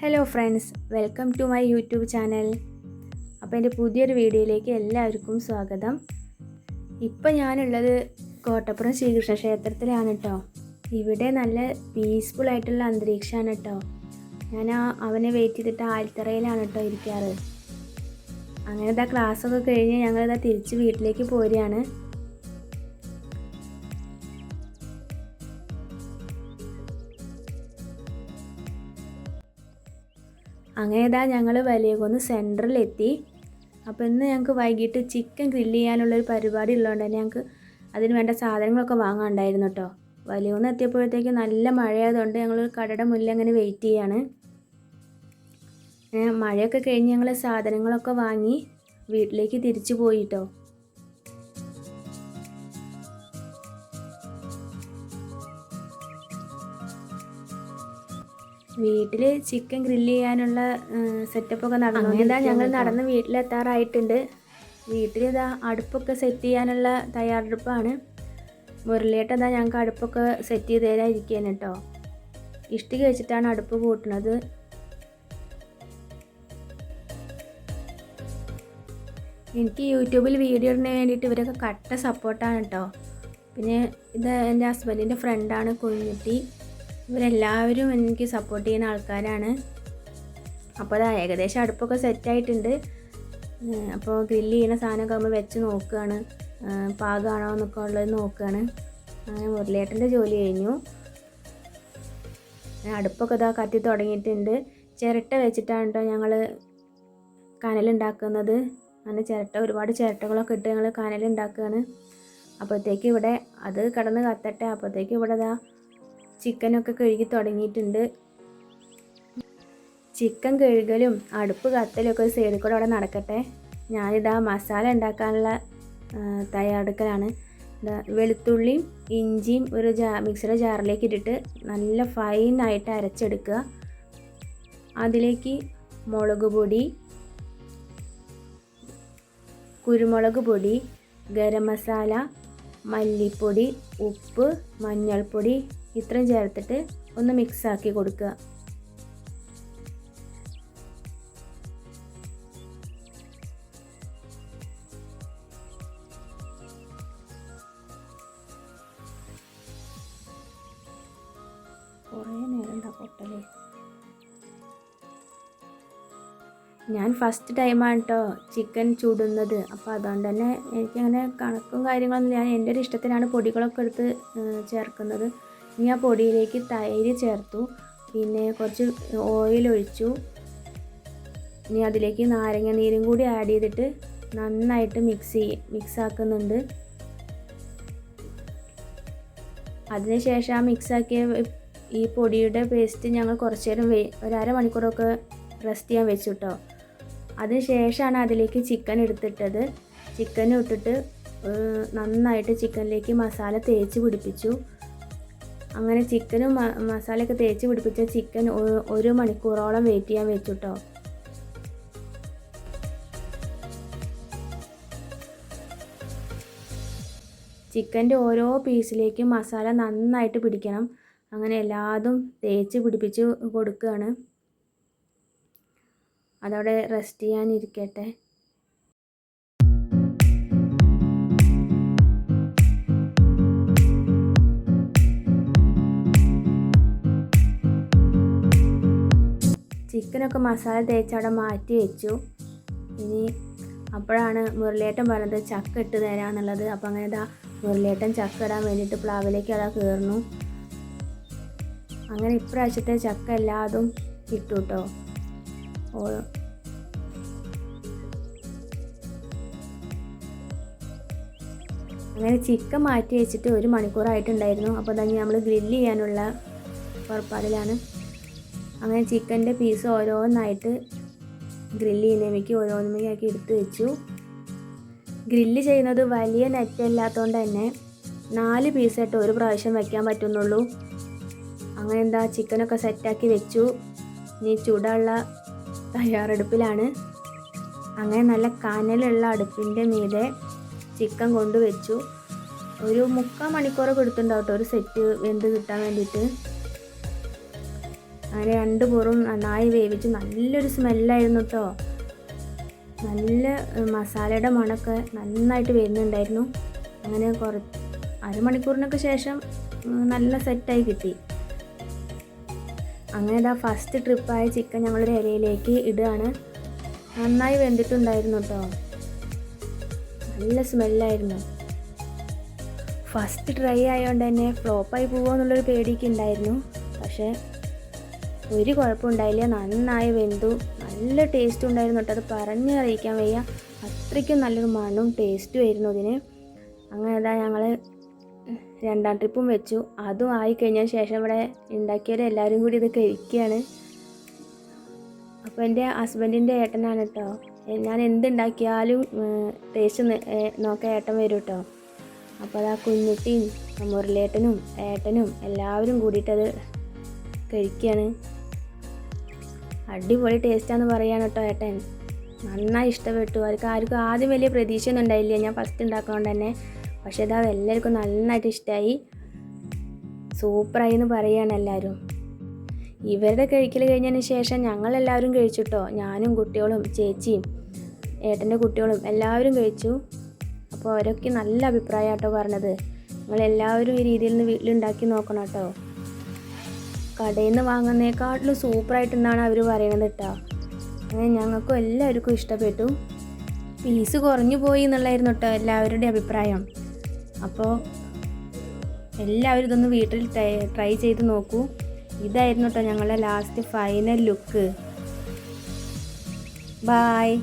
Hello friends, welcome to my YouTube channel. അപ്പോൾ എൻ്റെ പുതിയൊരു വീഡിയോയിലേക്ക് എല്ലാവർക്കും സ്വാഗതം. ഇപ്പം ഞാനുള്ളത് കോട്ടപ്പുറം ശ്രീകൃഷ്ണ ക്ഷേത്രത്തിലാണ് കേട്ടോ. ഇവിടെ നല്ല പീസ്ഫുൾ ആയിട്ടുള്ള അന്തരീക്ഷമാണ് കേട്ടോ. ഞാൻ അവനെ വെയിറ്റ് ചെയ്തിട്ട് ആൽത്തറയിലാണ് കേട്ടോ ഇരിക്കാറ്. അങ്ങനെ ഇതാ ക്ലാസ്സൊക്കെ കഴിഞ്ഞ് ഞങ്ങളിതാ തിരിച്ച് വീട്ടിലേക്ക് പോരുകയാണ്. അങ്ങനെ ഇതാ ഞങ്ങൾ വലിയകുന്ന് സെൻറ്ററിലെത്തി. അപ്പോൾ ഇന്ന് ഞങ്ങൾക്ക് വൈകിട്ട് ചിക്കൻ ഗ്രില്ല് ചെയ്യാനുള്ളൊരു പരിപാടി ഉള്ളതുകൊണ്ട് തന്നെ ഞങ്ങൾക്ക് അതിന് വേണ്ട സാധനങ്ങളൊക്കെ വാങ്ങാനുണ്ടായിരുന്നു കേട്ടോ. വലിയകുന്ന് എത്തിയപ്പോഴത്തേക്ക് നല്ല മഴയായതുകൊണ്ട് ഞങ്ങൾ കടയുടെ മുന്നിൽ അങ്ങനെ വെയിറ്റ് ചെയ്യാണ്. മഴയൊക്കെ കഴിഞ്ഞ് ഞങ്ങൾ സാധനങ്ങളൊക്കെ വാങ്ങി വീട്ടിലേക്ക് തിരിച്ചു പോയി കേട്ടോ. വീട്ടിൽ ചിക്കൻ ഗ്രില്ല് ചെയ്യാനുള്ള സെറ്റപ്പൊക്കെ നടന്നു. ഇതാ ഞങ്ങൾ നടന്ന് വീട്ടിലെത്താറായിട്ടുണ്ട്. വീട്ടിലിതാ അടുപ്പൊക്കെ സെറ്റ് ചെയ്യാനുള്ള തയ്യാറെടുപ്പാണ്. മുരളിയേട്ടതാ ഞങ്ങൾക്ക് അടുപ്പൊക്കെ സെറ്റ് ചെയ്ത് തരാതിരിക്കുകയാണ് കേട്ടോ. ഇഷ്ടിക വെച്ചിട്ടാണ് അടുപ്പ് കൂട്ടുന്നത്. എനിക്ക് യൂട്യൂബിൽ വീഡിയോ ഇടുന്നതിന് വേണ്ടിയിട്ട് ഇവരൊക്കെ കട്ട സപ്പോർട്ടാണ് കേട്ടോ. പിന്നെ ഇത് എൻ്റെ ഹസ്ബൻഡിൻ്റെ ഫ്രണ്ടാണ് കുഞ്ഞുട്ടി. ഇവരെല്ലാവരും എനിക്ക് സപ്പോർട്ട് ചെയ്യുന്ന ആൾക്കാരാണ്. അപ്പോൾ അത് ഏകദേശം അടുപ്പൊക്കെ സെറ്റായിട്ടുണ്ട്. അപ്പോൾ ഗ്രില്ല് ചെയ്യുന്ന സാധനമൊക്കെ നമ്മൾ വെച്ച് നോക്കുകയാണ്, പാകമാണോ എന്നൊക്കെ ഉള്ളത് നോക്കുകയാണ്. അങ്ങനെ മുരളിയേട്ടൻ്റെ ജോലി കഴിഞ്ഞു. അടുപ്പൊക്കെ ഇതാ കത്തി തുടങ്ങിയിട്ടുണ്ട്. ചിരട്ട വെച്ചിട്ടാണ് കേട്ടോ ഞങ്ങൾ കനലുണ്ടാക്കുന്നത്. അങ്ങനെ ഒരുപാട് ചിരട്ടകളൊക്കെ ഇട്ട് ഞങ്ങൾ കനലുണ്ടാക്കുകയാണ്. അപ്പോഴത്തേക്ക് ഇവിടെ അത് കിടന്ന് കത്തട്ടെ. അപ്പോഴത്തേക്ക് ഇവിടെ ഇതാ ചിക്കനൊക്കെ കഴുകി തുടങ്ങിയിട്ടുണ്ട്. ചിക്കൻ കഴുകലും അടുപ്പ് കത്തലൊക്കെ ഒരു സൈഡിൽ കൂടെ അവിടെ നടക്കട്ടെ. ഞാനിതാ മസാല ഉണ്ടാക്കാനുള്ള തയ്യാറെടുക്കലാണ്. വെളുത്തുള്ളിയും ഇഞ്ചിയും ഒരു മിക്സിയുടെ ജാറിലേക്ക് ഇട്ടിട്ട് നല്ല ഫൈനായിട്ട് അരച്ചെടുക്കുക. അതിലേക്ക് മുളക് പൊടി, കുരുമുളക് പൊടി, ഗരം മസാല, മല്ലിപ്പൊടി, ഉപ്പ്, മഞ്ഞൾപ്പൊടി ഇത്രയും ചേർത്തിട്ട് ഒന്ന് മിക്സാക്കി കൊടുക്കുക. കുറേ നേരം ഉണ്ടാ പൊട്ടലേ. ഞാൻ ഫസ്റ്റ് ടൈമാണ് കേട്ടോ ചിക്കൻ ചുടുന്നത്. അപ്പോൾ അതുകൊണ്ട് തന്നെ എനിക്കങ്ങനെ കണക്കും കാര്യങ്ങളൊന്നും, ഞാൻ എൻ്റെ ഒരു ഇഷ്ടത്തിനാണ് പൊടികളൊക്കെ എടുത്ത് ചേർക്കുന്നത്. ഇനി ആ പൊടിയിലേക്ക് തൈര് ചേർത്തു, പിന്നെ കുറച്ച് ഓയിൽ ഒഴിച്ചു. ഇനി അതിലേക്ക് നാരങ്ങ നീരും കൂടി ആഡ് ചെയ്തിട്ട് നന്നായിട്ട് മിക്സ് ആക്കുന്നുണ്ട്. അതിനുശേഷം ആ മിക്സാക്കിയ ഈ പൊടിയുടെ പേസ്റ്റ് ഞങ്ങൾ കുറച്ച് നേരം ഒരു അരമണിക്കൂറൊക്കെ റെസ്റ്റ് ചെയ്യാൻ വെച്ചു കേട്ടോ. അതിനുശേഷമാണ് അതിലേക്ക് ചിക്കൻ എടുത്തിട്ടത്. ചിക്കൻ ഇട്ടിട്ട് നന്നായിട്ട് ചിക്കനിലേക്ക് മസാല തേച്ച് പിടിപ്പിച്ചു. അങ്ങനെ ചിക്കനും മസാലയൊക്കെ തേച്ച് പിടിപ്പിച്ച ചിക്കൻ 1 മണിക്കൂറോളം വെയിറ്റ് ചെയ്യാൻ വെച്ചു കേട്ടോ. ചിക്കൻ്റെ ഓരോ പീസിലേക്കും മസാല നന്നായിട്ട് പിടിക്കണം. അങ്ങനെ എല്ലാതും തേച്ച് പിടിപ്പിച്ച് കൊടുക്കുകയാണ്. അതവിടെ റെസ്റ്റ് ചെയ്യാനിരിക്കട്ടെ. ചിക്കനൊക്കെ മസാല തേച്ച് അവിടെ മാറ്റി വെച്ചു. ഇനി അപ്പോഴാണ് മുരളിയേട്ടൻ പറഞ്ഞത് ചക്ക ഇട്ട് തരാമെന്നുള്ളത്. അപ്പോൾ അങ്ങനെ ഇതാ മുരളിയേട്ടൻ ചക്ക ഇടാൻ വേണ്ടിയിട്ട് പ്ലാവിലേക്ക് അതാ കയറുന്നു. അങ്ങനെ ഇപ്രാവശ്യത്തെ ചക്ക എല്ലാതും ഇട്ടു കേട്ടോ. അങ്ങനെ ചിക്കൻ മാറ്റി വെച്ചിട്ട് 1 മണിക്കൂറായിട്ടുണ്ടായിരുന്നു. അപ്പോൾ തന്നെ നമ്മൾ ഗ്രില്ല് ചെയ്യാനുള്ള പുറപ്പാടിലാണ്. അങ്ങനെ ചിക്കൻ്റെ പീസ് ഓരോന്നായിട്ട് ഗ്രില്ല് ചെയ്യുന്നതിലേക്ക് ഓരോന്നുമേക്ക് എടുത്ത് വെച്ചു. ഗ്രില്ല് ചെയ്യുന്നത് വലിയ നെറ്റ് അല്ലാത്തതുകൊണ്ട് തന്നെ 4 പീസായിട്ട് ഒരു പ്രാവശ്യം വയ്ക്കാൻ പറ്റുന്നുള്ളൂ. അങ്ങനെ എന്താ ചിക്കനൊക്കെ സെറ്റാക്കി വെച്ചു. ഇനി ചൂടുള്ള തയ്യാറെടുപ്പിലാണ്. അങ്ങനെ നല്ല കനലുള്ള അടുപ്പിൻ്റെ മീതെ ചിക്കൻ കൊണ്ടുവച്ചു. ഒരു 3/4 മണിക്കൂറൊക്കെ എടുത്തിട്ടുണ്ടാവും കേട്ടോ ഒരു സെറ്റ് വെന്ത് കിട്ടാൻ വേണ്ടിയിട്ട്. അങ്ങനെ 2 പുറവും നന്നായി വേവിച്ചു. നല്ലൊരു സ്മെല്ലായിരുന്നു കേട്ടോ. നല്ല മസാലയുടെ മണമൊക്കെ നന്നായിട്ട് വരുന്നുണ്ടായിരുന്നു. അങ്ങനെ അരമണിക്കൂറിനൊക്കെ ശേഷം നല്ല സെറ്റായി കിട്ടി. അങ്ങനെ ഇതാ ഫസ്റ്റ് ട്രിപ്പായ ചിക്കൻ ഞങ്ങളൊരു ഇലയിലേക്ക് ഇടുകയാണ്. നന്നായി വെന്തിട്ടുണ്ടായിരുന്നു കേട്ടോ. നല്ല സ്മെല്ലായിരുന്നു. ഫസ്റ്റ് ട്രൈ ആയതുകൊണ്ട് തന്നെ ഫ്ലോപ്പായി പോകുമോ എന്നുള്ളൊരു പേടിയൊക്കെ ഉണ്ടായിരുന്നു. പക്ഷേ ഒരു കുഴപ്പമുണ്ടായില്ല. നന്നായി വെന്തു. നല്ല ടേസ്റ്റും ഉണ്ടായിരുന്നു കേട്ടോ. അത് പറഞ്ഞറിയിക്കാൻ വയ്യ, അത്രയ്ക്കും നല്ലൊരു മണവും ടേസ്റ്റും ആയിരുന്നു അതിന്. അങ്ങനെ ഇതാ ഞങ്ങൾ 2ാം ട്രിപ്പും വെച്ചു. അതും ആയിക്കഴിഞ്ഞ ശേഷം ഇവിടെ ഉണ്ടാക്കിയവരെല്ലാവരും കൂടി ഇത് കഴിക്കുകയാണ്. അപ്പോൾ എൻ്റെ ഹസ്ബൻഡിൻ്റെ ഏട്ടനാണ് കേട്ടോ. ഞാൻ എന്തുണ്ടാക്കിയാലും ടേസ്റ്റ് നോക്കാൻ ഏട്ടൻ വരും കേട്ടോ. അപ്പോൾ അത് ആ കുഞ്ഞുട്ടിയും മുരളിയേട്ടനും ഏട്ടനും എല്ലാവരും കൂടിയിട്ടത് കഴിക്കുകയാണ്. അടിപൊളി ടേസ്റ്റാന്ന് പറയാണ് കേട്ടോ ഏട്ടൻ. നന്നായി ഇഷ്ടപ്പെട്ടു. ആർക്കും ആദ്യം വലിയ പ്രതീക്ഷയൊന്നും ഉണ്ടായില്ല ഞാൻ ഫസ്റ്റ് ഉണ്ടാക്കുന്നതുകൊണ്ട് തന്നെ. പക്ഷേ ഇതാ എല്ലാവർക്കും നന്നായിട്ട് ഇഷ്ടമായി. സൂപ്പറായി എന്ന് പറയുകയാണ് എല്ലാവരും. ഇവരുടെ കഴിക്കൽ കഴിഞ്ഞതിന് ശേഷം ഞങ്ങളെല്ലാവരും കഴിച്ചു കേട്ടോ. ഞാനും കുട്ടികളും ചേച്ചിയും ഏട്ടൻ്റെ കുട്ടികളും എല്ലാവരും കഴിച്ചു. അപ്പോൾ അവരൊക്കെ നല്ല അഭിപ്രായം കേട്ടോ പറഞ്ഞത്. നിങ്ങളെല്ലാവരും ഈ രീതിയിൽ നിന്ന് വീട്ടിലുണ്ടാക്കി നോക്കണം കേട്ടോ. കടയിൽ നിന്ന് വാങ്ങുന്നതിനേക്കാട്ടിലും സൂപ്പറായിട്ടെന്നാണ് അവർ പറയണത് കേട്ടോ. അങ്ങനെ ഞങ്ങൾക്കും എല്ലാവർക്കും ഇഷ്ടപ്പെട്ടു. പീസ് കുറഞ്ഞു പോയി എന്നുള്ളതായിരുന്നു കേട്ടോ എല്ലാവരുടെയും അഭിപ്രായം. അപ്പോൾ എല്ലാവരും ഇതൊന്ന് വീട്ടിൽ ട്രൈ ചെയ്ത് നോക്കൂ. ഇതായിരുന്നു കേട്ടോ ഞങ്ങളുടെ ലാസ്റ്റ് ഫൈനൽ ലുക്ക്. ബായ്.